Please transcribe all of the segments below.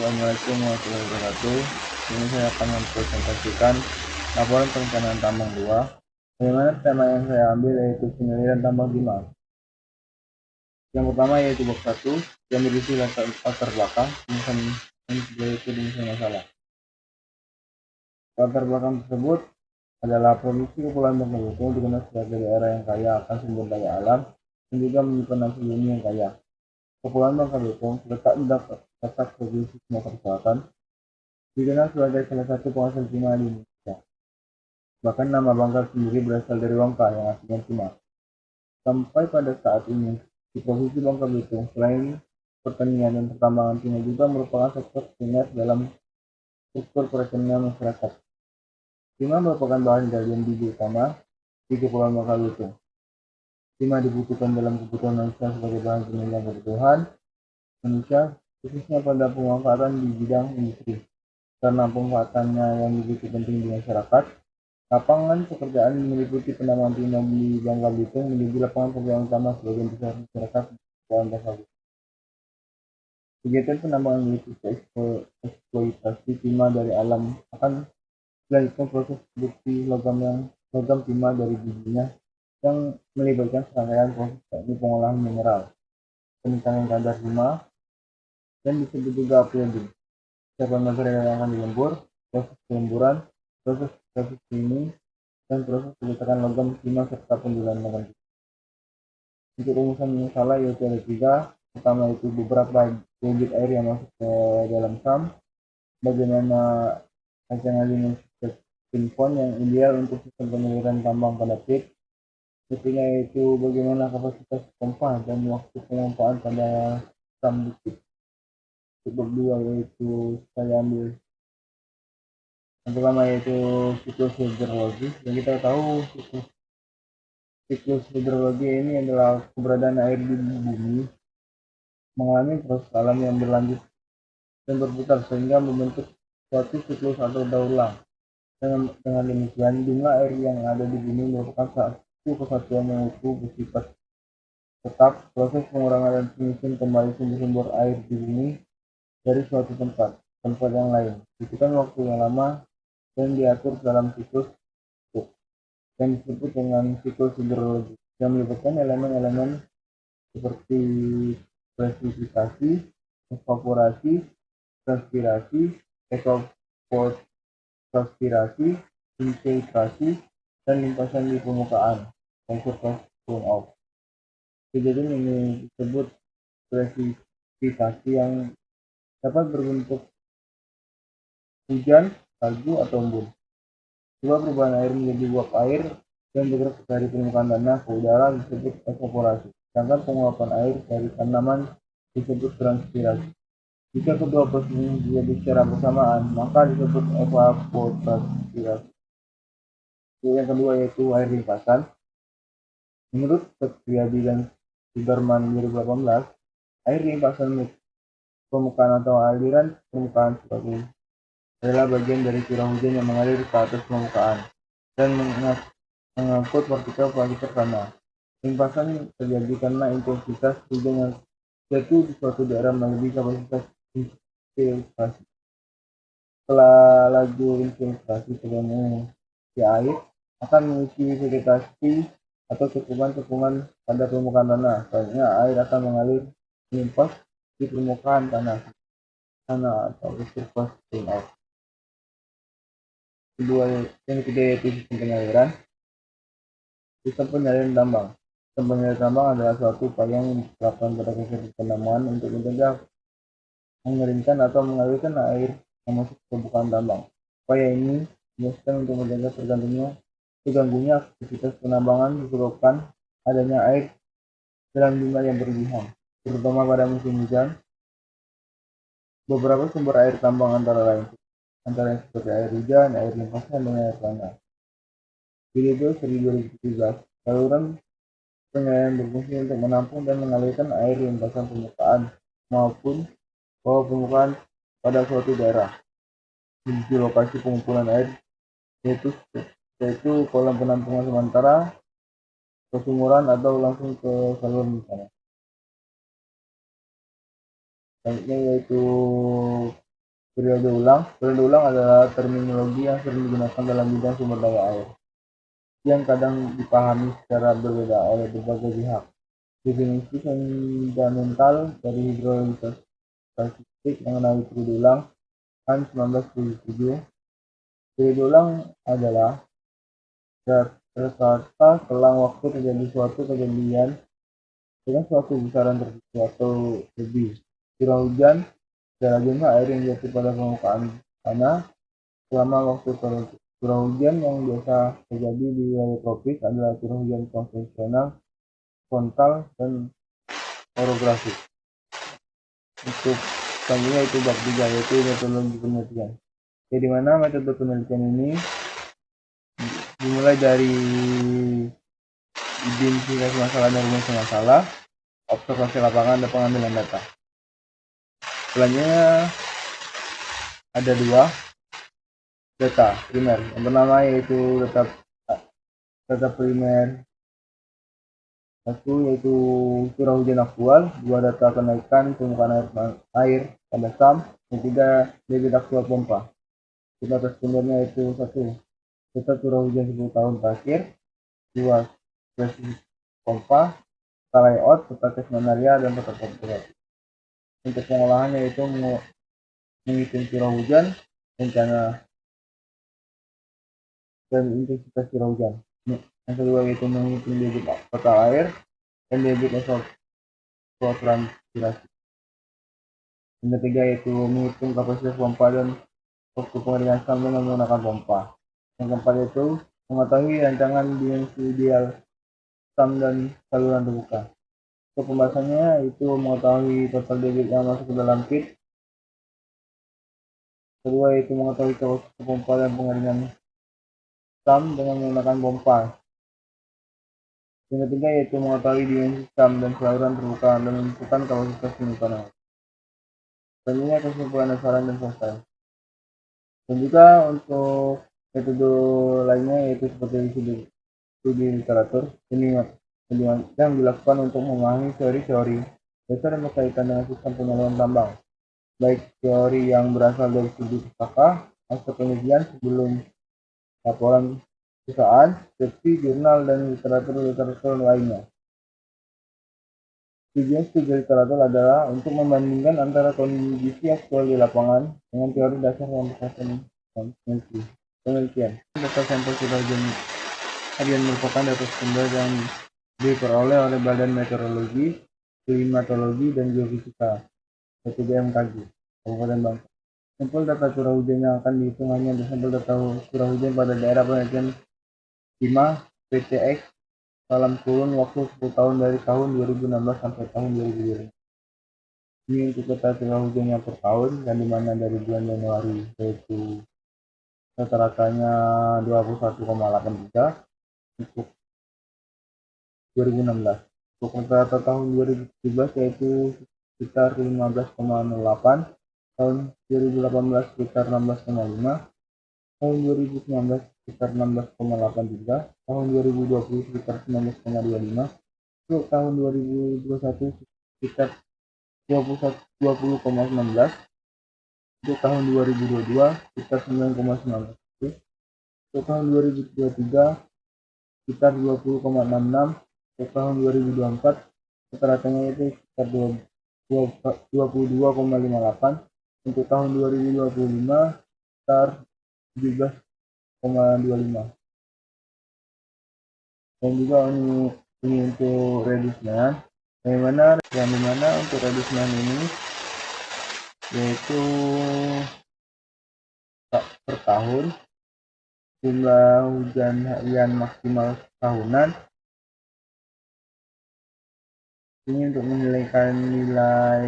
Assalamualaikum warahmatullahi wabarakatuh. Ini saya akan mempresentasikan laporan perencanaan tambang 2. Bagaimana tema yang saya ambil yaitu penyelidikan tambang timah. Yang pertama yaitu bab 1 yang berisi latar belakang, yaitu dengan masalah. Latar belakang tersebut adalah produksi kepulauan Bangka Belitung dikenal sebagai daerah yang kaya akan sumber daya alam dan juga menyimpan hasil bumi yang kaya. Kepulauan Bangka Belitung terletak di daerah provinsi Sumatera Selatan, dikenal sebagai salah satu penghasil timah di Indonesia. Bahkan nama Bangka sendiri berasal dari Wangka yang artinya timah. Sampai pada saat ini, di Provinsi Bangka Belitung, selain pertanian dan pertambangan, timah juga merupakan sektor primer dalam struktur perekonomian masyarakat. Timah merupakan bahan galian biji utama di Kepulauan Bangka Belitung. Timah dibutuhkan dalam kebutuhan manusia sebagai bahan penunjang kebutuhan manusia, khususnya pada pemanfaatan di bidang industri. Karena pemanfaatannya yang begitu penting di masyarakat, lapangan pekerjaan meliputi penambangan timah di Bangka Belitung menjadi lapangan pekerjaan utama sebagian besar masyarakat di Kepulauan Bangka Belitung. Kegiatan penambangan meliputi eksploitasi timah dari alam akan dilanjutkan proses produksi logam timah dari bijinya yang melibatkan serangkaian proses teknik pengolahan mineral, peningkatan kadar timah, dan disebut juga upgrading. Siapkan material yang akan dilembur, proses pelemburan, proses cleaning, dan proses pencetakan logam timah serta penjualan logam. Untuk rumusan masalah yaitu ada 3. Pertama itu beberapa debit air yang masuk ke dalam SAM, bagaimana rancangan lini Pinfon yang ideal untuk sistem penyaliran tambang pada pit. Ketiga yaitu bagaimana kapasitas pompa dan waktu pemompaan pada SAM bukit. Bab 2 yaitu saya ambil yang pertama yaitu siklus hidrologi. Yang kita tahu siklus hidrologi ini adalah keberadaan air di bumi mengalami proses alam yang berlanjut dan berputar sehingga membentuk suatu siklus atau daur ulang. Dengan demikian, jumlah air yang ada di bumi merupakan satu kesatuan yang utuh bersifat tetap. Proses pengurangan dan pengisian kembali sumber-sumber air di bumi dari suatu tempat yang lain dibutuhkan waktu yang lama dan diatur dalam siklus yang disebut dengan siklus hidrologi yang melibatkan elemen-elemen seperti presipitasasi, evaporasi, transpirasi, evapotranspirasi, infiltrasi, dan limpasan di permukaan, surface runoff. Kejadian ini disebut presipitasi yang dapat berbentuk hujan, salju, atau embun. Sebuah perubahan air menjadi uap air yang bergerak dari permukaan tanah ke udara disebut evaporasi, sedangkan penguapan air dari tanaman disebut transpirasi. Jika kedua proses ini terjadi secara bersamaan, maka disebut evapotranspirasi. Yang kedua yaitu air limpasan. Menurut Supriyadi dan Sudarman 2018, air limpasan permukaan atau aliran permukaan sebagai adalah bagian dari curah hujan yang mengalir ke atas permukaan dan mengangkut partikel tanah. Limpasan terjadi karena intensitas hujan yang jatuh di suatu daerah melebihi kapasitas infiltrasi. Setelah laju infiltrasi terbentuk air akan mengisi vegetasi atau cekungan pada permukaan tanah. Selanjutnya air akan mengalir melimpas di permukaan tanah atau surface runoff. Yang ketiga yaitu sistem penyaliran. Sistem penyaliran tambang. Sistem penyaliran tambang adalah suatu upaya yang diterapkan pada kegiatan penambangan untuk mencegah, mengeringkan atau mengalirkan air yang masuk ke permukaan tambang. Upaya ini dilakukan untuk menjaga terganggunya aktivitas penambangan disebabkan adanya air dalam jumlah yang berlebihan, terutama pada musim hujan. Beberapa sumber air tambang antara lain seperti air hujan, air limpasan, dan air tanah. Video 2017, saluran penyaliran berfungsi untuk menampung dan mengalirkan air limpasan permukaan maupun bawah permukaan pada suatu daerah. Menuju lokasi pengumpulan air yaitu kolam penampungan sementara, ke sumuran, atau langsung ke saluran misalnya. Selanjutnya yaitu Periode ulang adalah terminologi yang sering digunakan dalam bidang sumber daya air, yang kadang dipahami secara berbeda oleh berbagai pihak. Definisi fundamental dari hidrologi statistik mengenai periode ulang tahun 1977. Periode ulang adalah rata selang waktu terjadi suatu kejadian dengan suatu besaran tertentu atau lebih. Curah hujan adalah jumlah air yang jatuh pada permukaan tanah selama waktu tertentu. Curah hujan yang biasa terjadi di wilayah tropis adalah curah hujan konvensional, frontal, dan orografik. Untuk selanjutnya itu bab 3, yaitu metodologi penelitian. Jadi mana metode penelitian ini dimulai dari identifikasi masalah dan rumus masalah, observasi lapangan, dan pengambilan data. Selanjutnya ada dua data primer. Yang pertama yaitu data primer. Satu yaitu curah hujan aktual, dua data kenaikan permukaan air pada SAM, yang tiga debit aktual pompa. Data sekundernya yaitu satu data curah hujan 10 tahun terakhir, dua spesifik pompa, skala layout, peta tes manaria, dan peta topografis. Untuk pengolahannya yaitu menghitung curah hujan, rencana, dan intensitas curah hujan. Yang kedua yaitu menghitung debit total air dan debit evapotranspirasi. Yang ketiga yaitu menghitung kapasitas pompa dan waktu pengeringan SAM dengan menggunakan pompa. Yang keempat yaitu mengetahui rancangan dimensi ideal SAM dan saluran terbuka. Untuk pembahasannya itu mengetahui total debit yang masuk ke dalam pit. Kedua yaitu mengetahui kapasitas pompa dan pengeringan SAM dengan menggunakan pompa. Yang ketiga yaitu mengetahui dimensi SAM dan saluran terbuka dan menentukan kapasitas penyimpanan. Selanjutnya kesimpulan saran dan selesai. Dan juga untuk metode lainnya yaitu seperti studi literatur yang dilakukan untuk memahami teori-teori dasar yang berkaitan dengan sistem penyaluran tambang, baik teori yang berasal dari studi pustaka atau penelitian sebelum laporan perusahaan, skripsi, jurnal, dan literatur lainnya. Tujuan studi literatur adalah untuk membandingkan antara kondisi aktual di lapangan dengan teori dasar yang berkaitan dengan penelitian. Data sampel curah hujan harian merupakan data sekunder yang diperoleh oleh Badan Meteorologi, Klimatologi, dan Geofisika atau BMKG Kabupaten Bangka. Sampel data curah hujan yang akan dihitung hanya sampel data curah hujan pada daerah penelitian 5 PTX dalam kurun waktu 10 tahun dari tahun 2016 sampai tahun 2020. Ini untuk data curah hujan yang per tahun dan dimana dari bulan Januari yaitu rata-ratanya 21,83 untuk 2016. Untuk rata-rata tahun 2017 yaitu sekitar 15,08, tahun 2018 sekitar 16,5, tahun 2019 sekitar 16,83, tahun 2020 sekitar 19,25, untuk tahun 2021 sekitar 20,19, untuk tahun 2022 sekitar 9,19, untuk tahun 2023 sekitar 20,66, untuk tahun 2024 rata-ratanya itu sekitar 22,58, untuk tahun 2025 sekitar 17,25. Dan juga ini untuk reducement yang dimana untuk reducement ini yaitu per tahun jumlah hujan harian maksimal tahunan. Ini untuk menilaikan nilai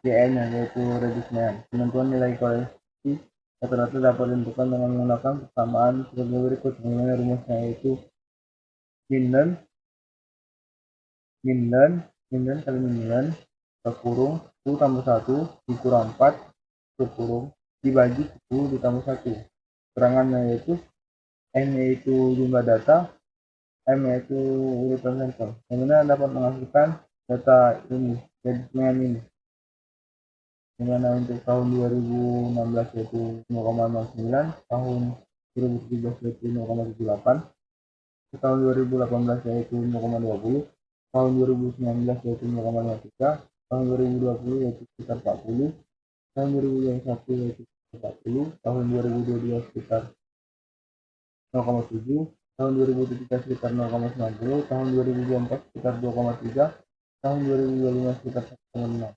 CN yaitu reducement. Penentuan nilai koreksi rata-rata dapat ditentukan dengan menggunakan persamaan sebagai berikut. Mengenai rumusnya yaitu min kali min kurung 10 tambah 1 dikurang 4 kurung dibagi 10 ditambah 1. Keterangannya yaitu M yaitu jumlah data, M yaitu urutan sampel. Yang mana dapat menghasilkan data ini, reducement ini. dimana untuk tahun 2016 yaitu 0,09, tahun 2017 yaitu 0,78, tahun 2018 yaitu 0,20, tahun 2019 yaitu 0,53, tahun 2020 yaitu sekitar 40, tahun 2021 yaitu sekitar 40, tahun 2022 sekitar 0,7, tahun 2023 sekitar 0,90, tahun 2024 sekitar 2,3, tahun 2025 sekitar 1,6.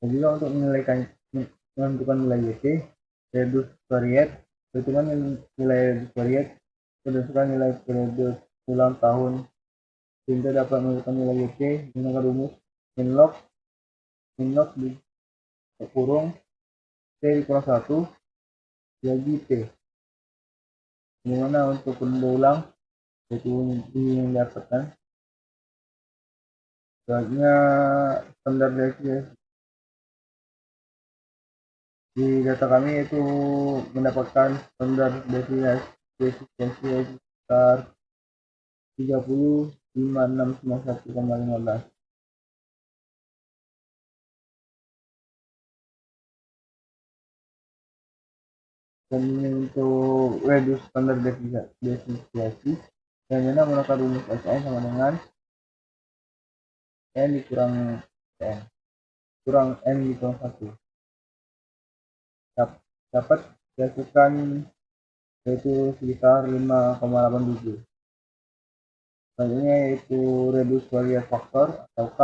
Dan juga untuk menentukan nilai YT, reduce variate, perhitungan nilai reduce variate berdasarkan nilai periode ulang tahun sehingga dapat menentukan nilai YT menggunakan rumus min log di kurung T dikurang 1 bagi T, dimana untuk periode ulang yaitu ini yang didapatkan selanjutnya standar deviasi di data kami yaitu mendapatkan standar deviasi sekitar 30,5691,15. Dan ini untuk reduce standar deviasi yang mana menggunakan rumus SN sama dengan N dikurang N kurang N dikurang 1 dapat dihasilkan yaitu sekitar 5,87. Selanjutnya yaitu reduce variance factor atau K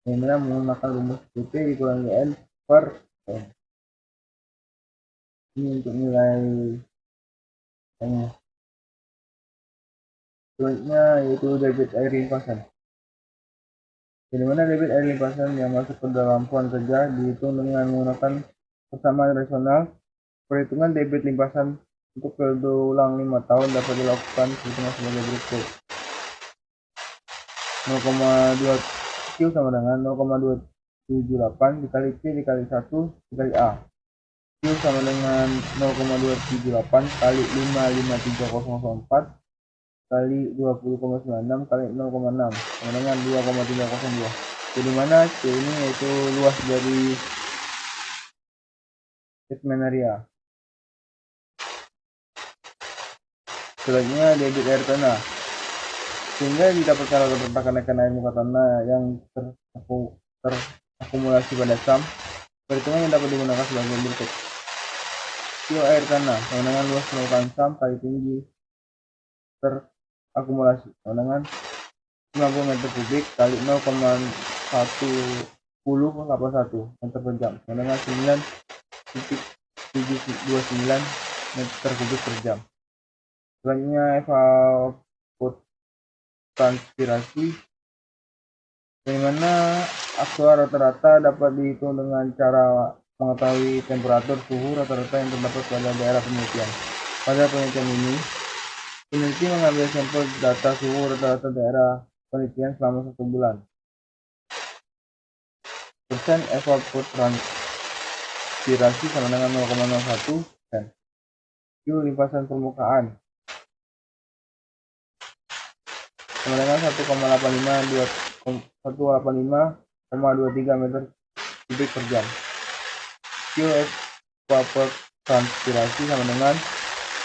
yang mana menggunakan rumus PP dikurangi N per N. Ini untuk nilai N. Selanjutnya yaitu debit air limpasan. Di mana debit air limpasan yang masuk ke dalam puan kerja dihitung dengan menggunakan persamaan rasional. Perhitungan debit limpasan untuk periode ulang 5 tahun dapat dilakukan perhitungan sebagai berikut. 0,2 Q sama dengan 0,278 dikali P dikali 1 dikali A. Q sama dengan 0,278 kali 553,04 kali 20,96 kali 0,6 sama dengan 2,302. Jadi mana C ini yaitu luas dari catchment area. Selanjutnya debit air tanah. Sehingga didapatkan rata-rata kenaikan air muka tanah yang terakumulasi pada SAM. Perhitungan yang dapat digunakan sebagai berikut. Q air tanah sama dengan luas permukaan SAM kali tinggi terakumulasi sama dengan 90 meter kubik kali 0,1081 meter per jam sama dengan 9,729 meter kubik per jam. Selanjutnya evapotranspirasi, di mana aktual rata-rata dapat dihitung dengan cara mengetahui temperatur suhu rata-rata yang terdapat pada daerah penelitian. Pada penelitian ini, peneliti mengambil sampel data suhu rata-rata daerah penelitian selama 1 bulan. Persen evapotranspirasi sama dengan 0,01 persen. Q limpasan permukaan sama dengan 1,85,23 meter kubik per jam. Q evapotranspirasi sama dengan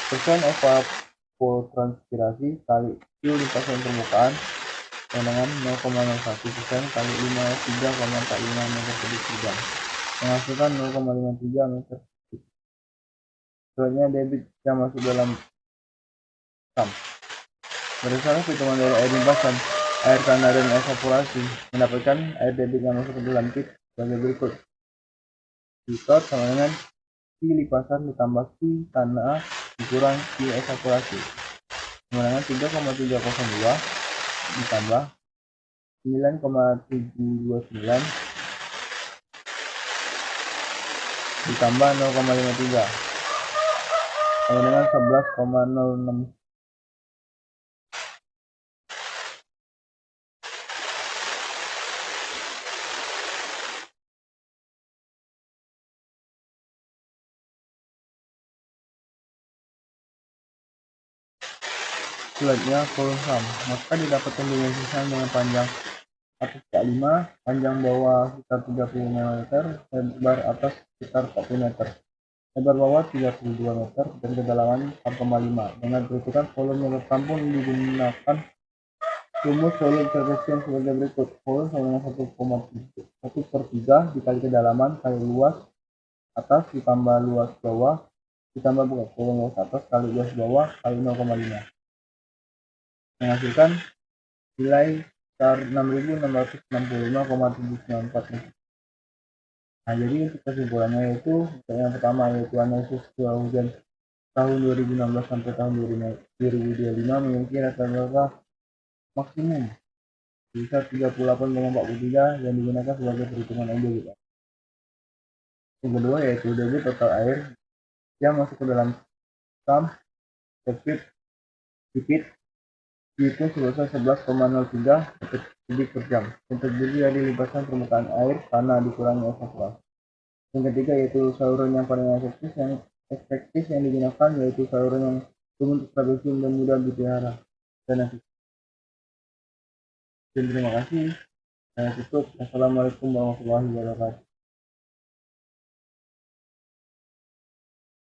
persen evapotranspirasi kali Q limpasan permukaan sama dengan 0,01 persen kali 53,45 meter kubik per jam menghasilkan 0,53 meter kubik. Selanjutnya debit yang masuk dalam SAM. Berdasarkan perhitungan dari air limpasan, air tanah dan evaporasi mendapatkan air debit yang masuk ke dalam kit sebagai berikut. Q sama dengan Q limpasan ditambah Q tanah dikurang Q evaporasi sama dengan 3,302 ditambah 9,729 ditambah 0,53 sama dengan 11,06. Selanjutnya kolom SAM, maka didapatkan dimensi SAM dengan panjang atas sekitar 5, panjang bawah sekitar 35 meter, lebar atas sekitar 40 meter. Lebar bawah 32 meter dan kedalaman 4,5. Dengan perhitungan volume yang tertampung digunakan rumus volume terkecil sebagai berikut. Volume sama dengan 1,1/3 dikali kedalaman kali luas atas ditambah luas bawah ditambah volume luas atas kali luas bawah kali 0,5 menghasilkan nilai sekitar 6.665,794 meter. Nah, jadi untuk kesimpulannya yaitu yang pertama yaitu analisis curah hujan tahun 2016 sampai tahun 2025 memiliki rata-rata maksimum sebesar 38,43 yang digunakan sebagai perhitungan NDWI. Yang kedua yaitu debit total air yang masuk ke dalam kam debit debit dihitung sebesar 11,03 meter kubik per jam yang terdiri dari limpasan permukaan air karena dikurangi evakuasi. Yang ketiga yaitu saluran yang paling efektif yang digunakan yaitu saluran yang berbentuk trapezium dan mudah dipelihara dan efektif. Terima kasih. Saya tutup. Assalamualaikum warahmatullahi wabarakatuh.